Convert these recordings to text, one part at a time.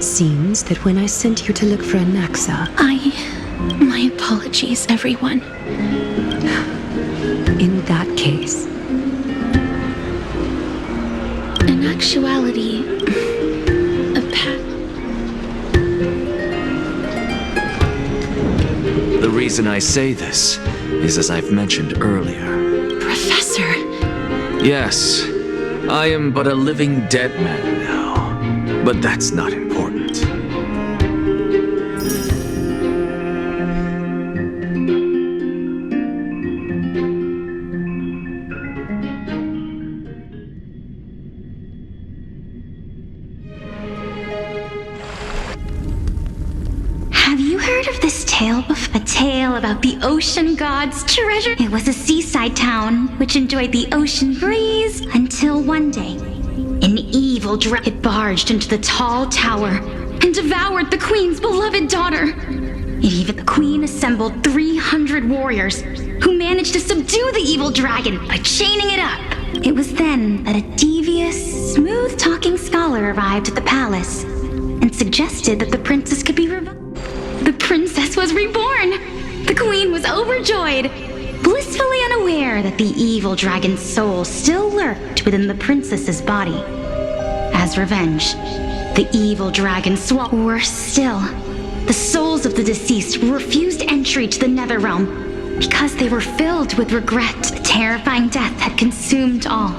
seems that when I sent you to look for Anaxa, My apologies, everyone. in that case, In actuality, a The reason I say this is as I've mentioned earlier. Professor. Yes, I am but a living dead man now, but that's not important. Have you heard of this tale before? A tale about the ocean god's treasure? It was a seaside town which enjoyed the ocean breeze until one day, an evil dragon barged into the tall tower and devoured the queen's beloved daughter. The queen assembled 300 warriors who managed to subdue the evil dragon by chaining it up. It was then that a devious, smooth-talking scholar arrived at the palace and suggested that the princess could be revived. The princess was reborn! The queen was overjoyed, blissfully unaware that the evil dragon's soul still lurked within the princess's body. As revenge, the evil dragon swallowed. Worse still, the souls of the deceased refused entry to the Netherrealm because they were filled with regret. The terrifying death had consumed all.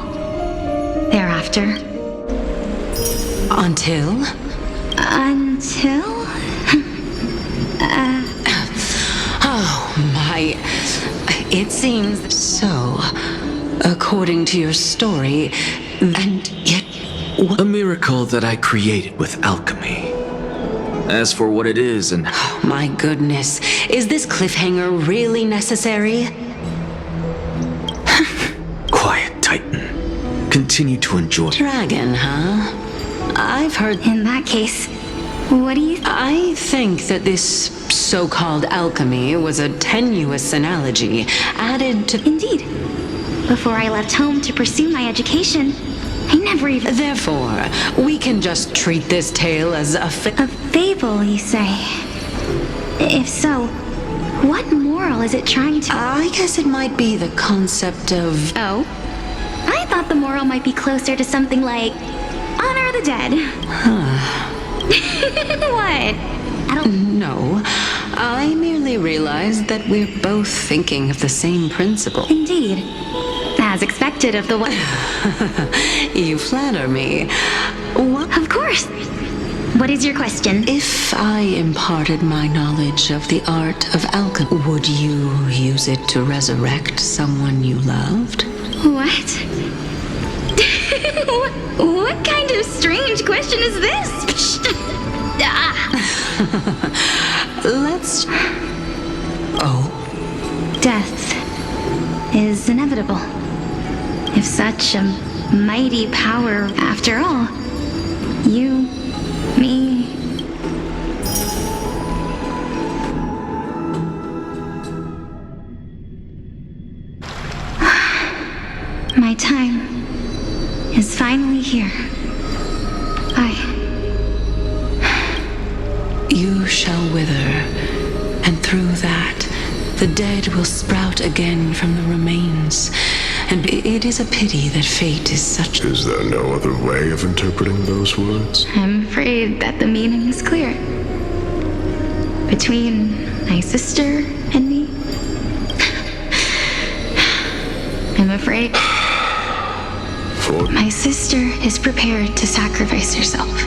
Thereafter... until? Oh, my... It seems so, according to your story, and yet... A miracle that I created with alchemy. As for what it is and... Oh, my goodness. Is this cliffhanger really necessary? Quiet, Titan. Continue to enjoy... Dragon, huh? I've heard... In that case, what do you... I think that this so-called alchemy was a tenuous analogy added to... Indeed. Before I left home to pursue my education, I never even... Therefore, we can just treat this tale as a A fable, you say? If so, what moral is it trying to... I guess it might be the concept of... Oh? I thought the moral might be closer to something like... honor the dead. What? I don't... No, I merely realized that we're both thinking of the same principle. Indeed. As expected of the one... You flatter me. What? Of course. What is your question? If I imparted my knowledge of the art of alchemy, would you use it to resurrect someone you loved? What? What kind of strange question is this? Let's... Oh? Death is inevitable. If such a mighty power, after all, you, me... My time is finally here. You shall wither, and through that, the dead will sprout again from the remains. And it is a pity that fate is such... Is there no other way of interpreting those words? I'm afraid that the meaning is clear. Between my sister and me, I'm afraid my sister is prepared to sacrifice herself.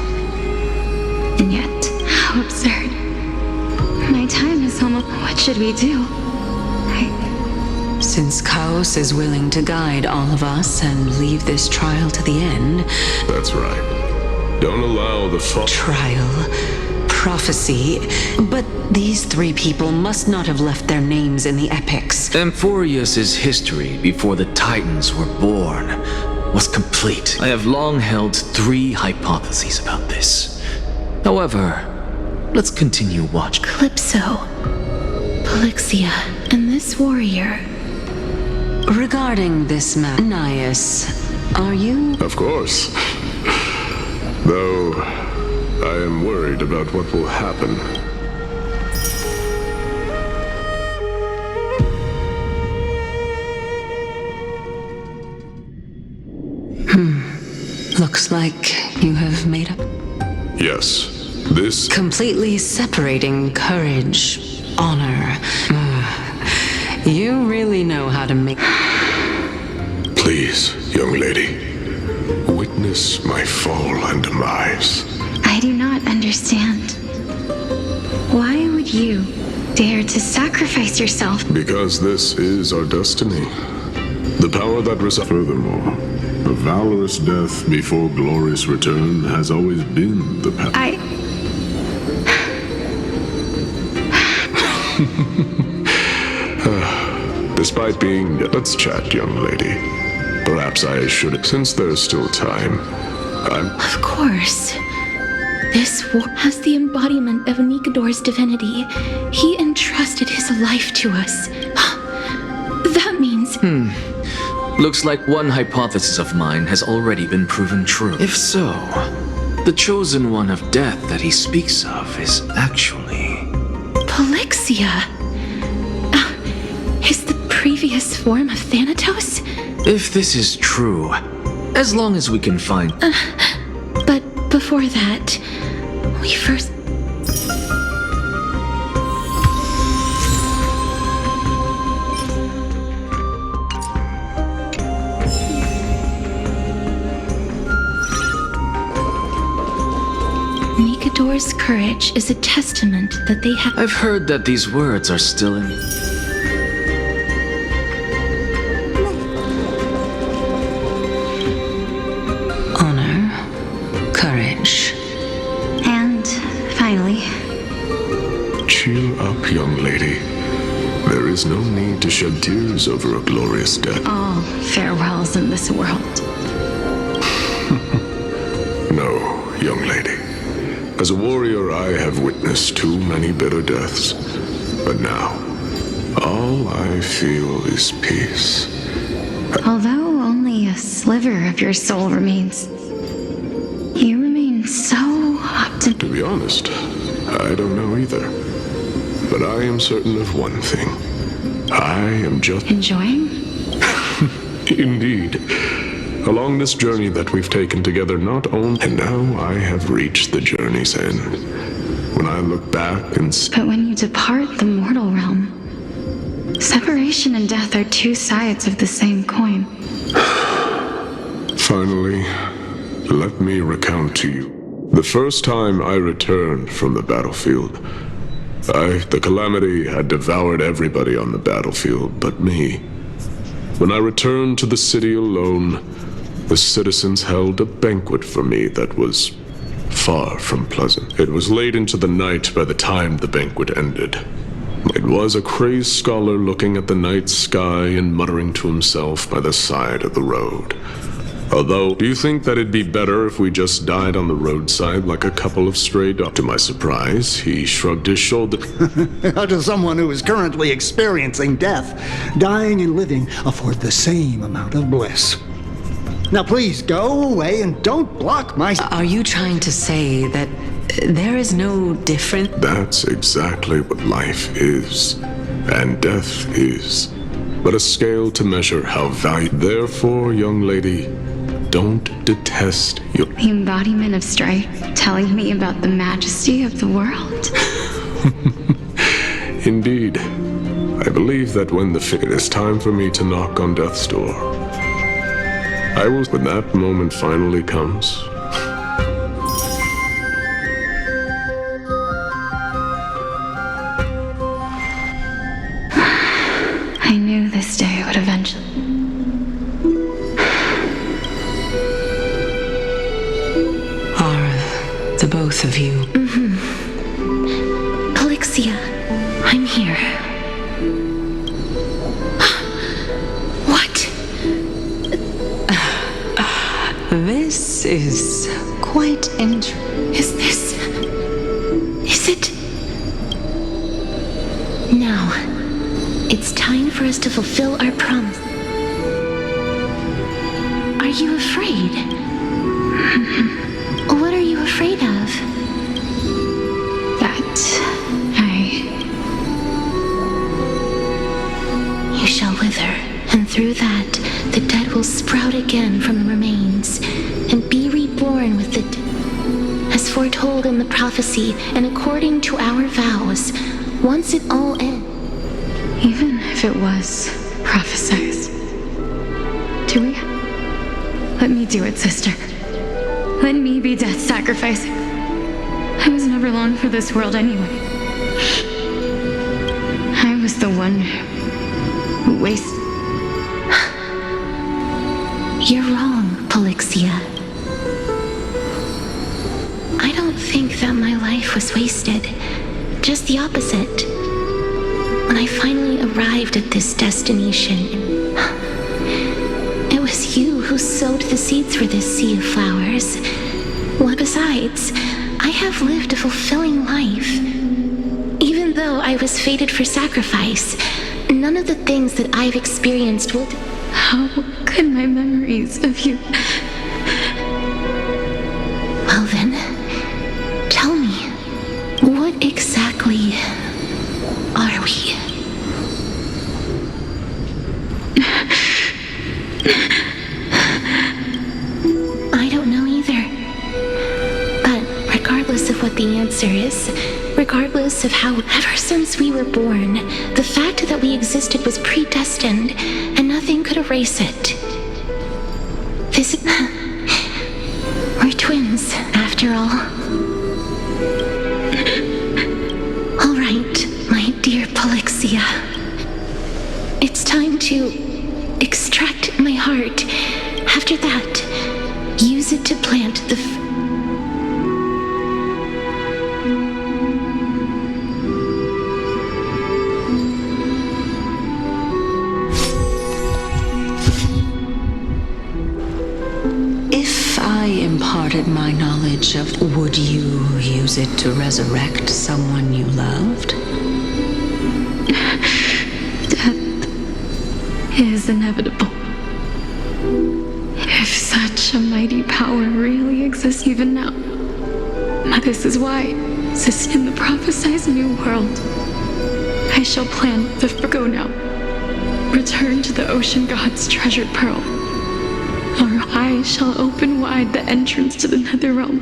And yet, how absurd. My time is almost... What should we do? Since Chaos is willing to guide all of us and leave this trial to the end... That's right. Don't allow the Trial, prophecy... But these three people must not have left their names in the epics. Amphorius' history before the Titans were born was complete. I have long held 3 hypotheses about this. However, let's continue watching. Calypso, Polixia, and this warrior. Regarding this matter, Ananias, are you... Of course. Though, I am worried about what will happen. Looks like you have made up. Yes, this... Completely separating courage, honor. You really know how to make... Please, young lady, witness my fall and demise. I do not understand. Why would you dare to sacrifice yourself? Because this is our destiny. The power that resides... Furthermore, a valorous death before glorious return has always been the path. Despite being... Let's chat, young lady. Perhaps I should... Since there's still time, Of course. This war has the embodiment of Nikador's divinity. He entrusted his life to us. That means... Looks like one hypothesis of mine has already been proven true. If so, the chosen one of death that he speaks of is actually... Polixia. Is the previous form of Thanatos? If this is true, as long as we can find... But before that, we first... Nikador's courage is a testament that they have... I've heard that these words are still in... Honor, courage. And finally, cheer up, young lady. There is no need to shed tears over a glorious death. all farewells in this world. No, young lady. As a warrior, I have witnessed too many bitter deaths. But now, all I feel is peace. Although only a sliver of your soul remains, you remain so optimistic. To be honest, I don't know either. But I am certain of one thing. I am just... Enjoying? Indeed. Along this journey that we've taken together, not only... And now I have reached the journey's end. When I look back and... But when you depart the mortal realm, separation and death are two sides of the same coin. Finally, let me recount to you. The first time I returned from the battlefield, the calamity had devoured everybody on the battlefield but me. When I returned to the city alone, the citizens held a banquet for me that was far from pleasant. It was late into the night by the time the banquet ended. It was a crazed scholar looking at the night sky and muttering to himself by the side of the road. Although, do you think that it'd be better if we just died on the roadside like a couple of stray dogs? To my surprise, he shrugged his shoulders. How does someone who is currently experiencing death, dying and living, afford the same amount of bliss? Now please, go away and don't block my... Are you trying to say that there is no difference? That's exactly what life is, and death is. But a scale to measure how valuable. Therefore, young lady, don't detest your... The embodiment of strife telling me about the majesty of the world. Indeed. I believe that when it is time for me to knock on death's door, I will... When that moment finally comes... I knew this day would eventually... Are the both of you? Polixia, I'm here. What? This is quite interesting. Is this... Is it... Now, it's time for us to fulfill our promise. Are you afraid? What are you afraid of? wither, and through that, the dead will sprout again from the remains, and be reborn with the as foretold in the prophecy, and according to our vows, once it all ends. Even if it was prophesied. Do we? Let me do it, sister. Let me be death's sacrifice. I was never long for this world anyway. I was the one who wasted. You're wrong, Polixia. I don't think that my life was wasted. Just the opposite. When I finally arrived at this destination, it was you who sowed the seeds for this sea of flowers. Well, besides, I have lived a fulfilling life. Even though I was fated for sacrifice, none of the things that I've experienced will... How could my memories of you... Well then, tell me, what exactly are we? I don't know either. But regardless of what the answer is, regardless of how, ever since we were born, the fact that we existed was predestined, and nothing could erase it. We're twins, after all. All right, my dear Polixia. It's time to extract my heart. After that, use it to plant the If I imparted my knowledge of, would you use it to resurrect someone you loved? Death is inevitable. If such a mighty power really exists even now, this is why, since in the prophesied new world, I shall plant the go now. Return to the ocean god's treasured pearl, or I shall open wide the entrance to the nether realm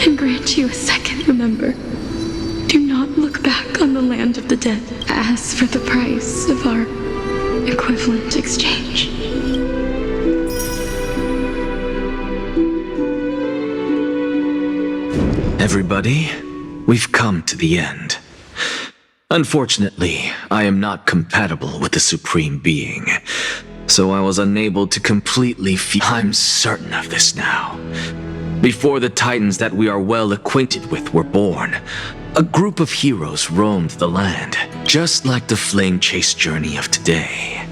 and grant you a second remember. Do not look back on the land of the dead. As for the price of our equivalent exchange. Everybody, we've come to the end. Unfortunately, I am not compatible with the Supreme Being, so I was unable to completely feel. I'm certain of this now. Before the Titans that we are well acquainted with were born, a group of heroes roamed the land, just like the flame chase journey of today.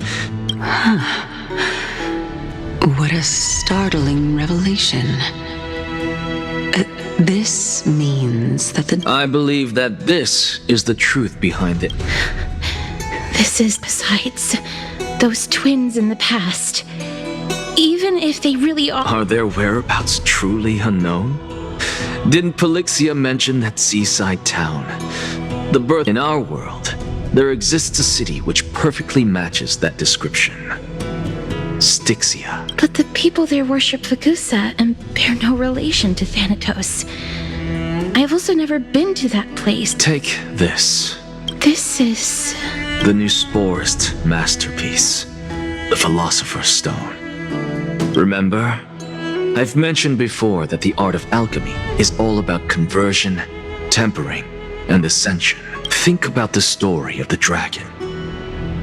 What a startling revelation. This means that the... I believe that this is the truth behind it. This is, besides, those twins in the past. Even if they really are... Are their whereabouts truly unknown? Didn't Polixia mention that seaside town? The birth in our world, there exists a city which perfectly matches that description. Styxia. But the people there worship Vagusa and bear no relation to Thanatos. I've also never been to that place. Take this. This is... the new Sporist masterpiece, the Philosopher's Stone. Remember? I've mentioned before that the art of alchemy is all about conversion, tempering, and ascension. Think about the story of the dragon.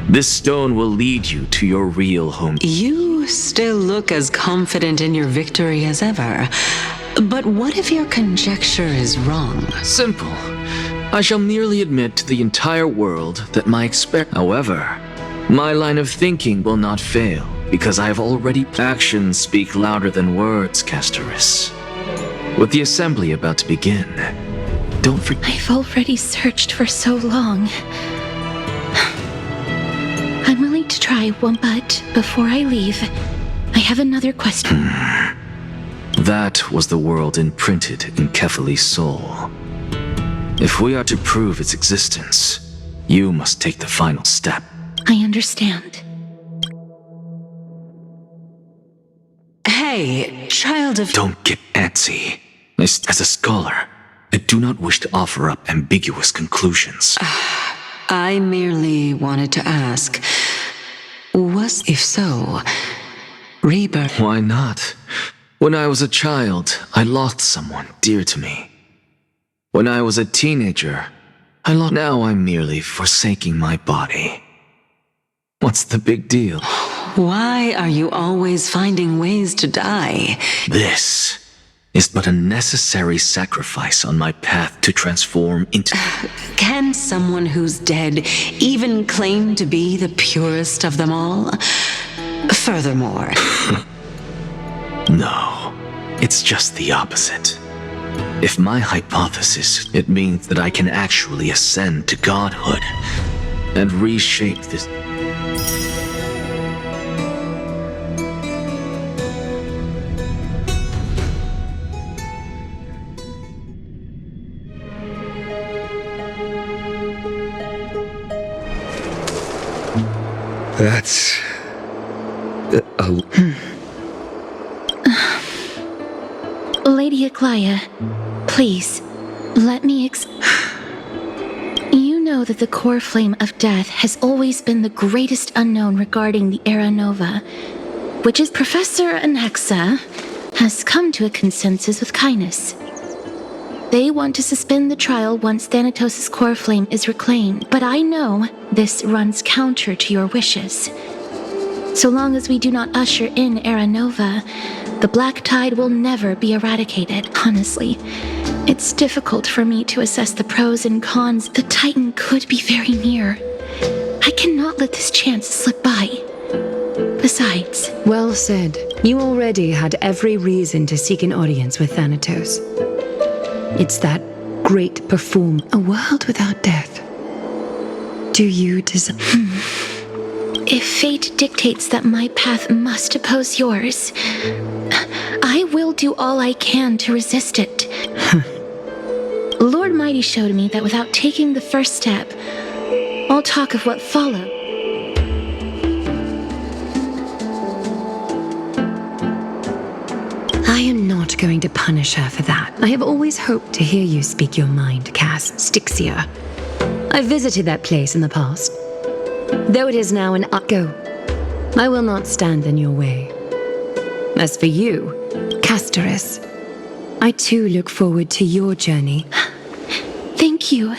This stone will lead you to your real home. You still look as confident in your victory as ever. But what if your conjecture is wrong? Simple. I shall merely admit to the entire world that my However, my line of thinking will not fail, because I have already... Actions speak louder than words, Castoris. With the assembly about to begin, don't forget... I've already searched for so long. I'm willing to try one, but before I leave, I have another question. That was the world imprinted in Kefali's soul. If we are to prove its existence, you must take the final step. I understand. Hey, child of... Don't get antsy. As a scholar, I do not wish to offer up ambiguous conclusions. I merely wanted to ask, if so, rebirth... Why not? When I was a child, I lost someone dear to me. When I was a teenager, now I'm merely forsaking my body. What's the big deal? Why are you always finding ways to die? This is but a necessary sacrifice on my path to transform into... Can someone who's dead even claim to be the purest of them all? Furthermore... No, it's just the opposite. If my hypothesis, it means that I can actually ascend to godhood and reshape this... That's... Lady Aglaya, please, let me You know that the core flame of death has always been the greatest unknown regarding the Era Nova, which is Professor Anaxa has come to a consensus with Kynos. They want to suspend the trial once Thanatos' core flame is reclaimed, but I know this runs counter to your wishes. So long as we do not usher in Era Nova, the Black Tide will never be eradicated. Honestly, it's difficult for me to assess the pros and cons. The Titan could be very near. I cannot let this chance slip by. Besides... Well said. You already had every reason to seek an audience with Thanatos. It's that great a world without death. Do you desire... If fate dictates that my path must oppose yours, I will do all I can to resist it. Lord Mighty showed me that without taking the first step, all talk of what followed. I am not going to punish her for that. I have always hoped to hear you speak your mind, Cass Styxia. I visited that place in the past. Though it is now an go, I will not stand in your way. As for you, Castoris, I too look forward to your journey. Thank you,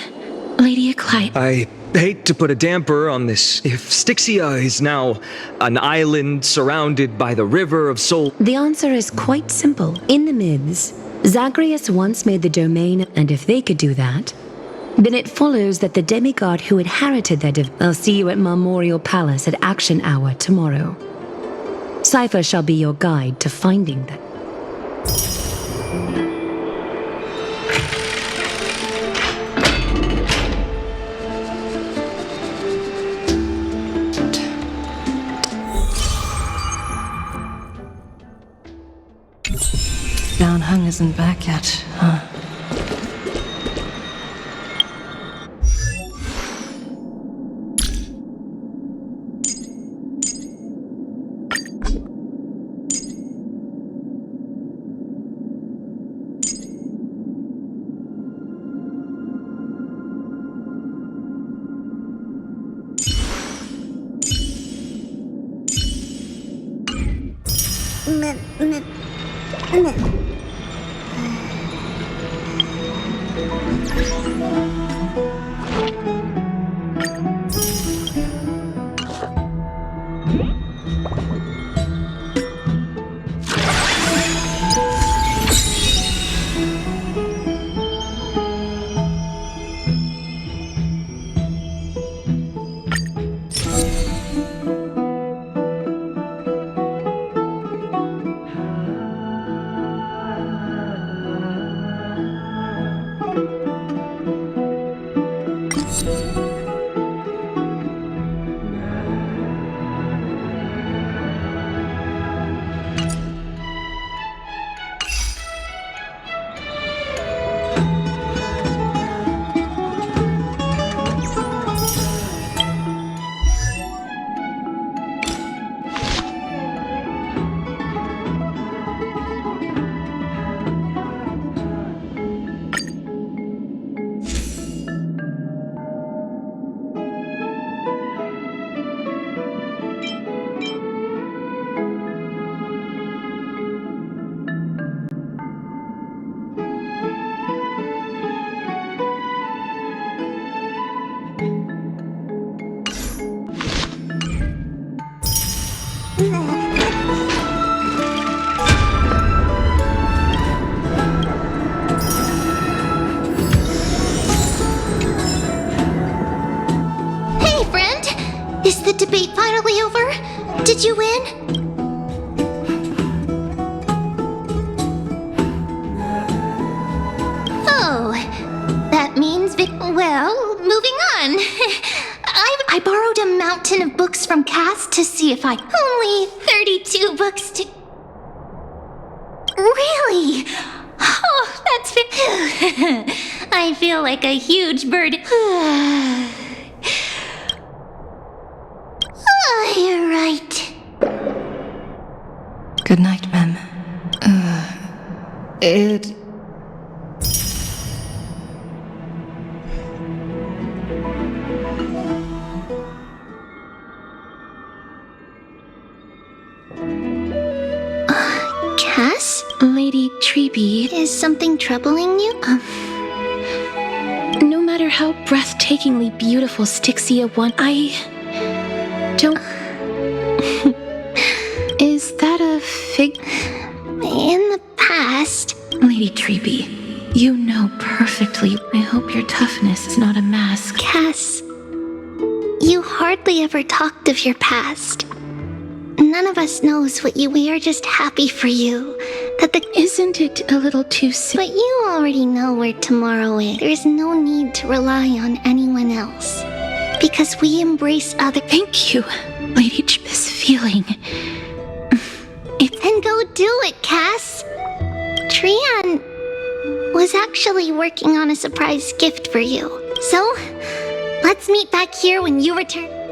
Lady Aglaya. I hate to put a damper on this. If Styxia is now an island surrounded by the River of Soul... The answer is quite simple. In the myths, Zagreus once made the domain, and if they could do that, then it follows that the demigod who inherited their I'll see you at Marmorial Palace at Action Hour tomorrow. Cypher shall be your guide to finding them. Downhung isn't back yet, huh? Hey, friend! Is the debate finally over? Did you win? Oh, that means well, moving on. I borrowed a mountain of books from Cass to see if only 32 books to... Really? Oh, that's... I feel like a huge bird. Oh, you're right. Good night, ma'am. Cass? Lady Treeby, Is something troubling you? no matter how breathtakingly beautiful Styxia I don't... Is that a fig... In the past... Lady Treeby, you know perfectly. I hope your toughness is not a mask. Cass, you hardly ever talked of your past. None of us knows what you... We are just happy for you. Isn't it a little too soon? But you already know where tomorrow is. There's no need to rely on anyone else. Because we embrace other... Thank you, Lady This feeling... Then go do it, Cass. Trian was actually working on a surprise gift for you. So, let's meet back here when you return.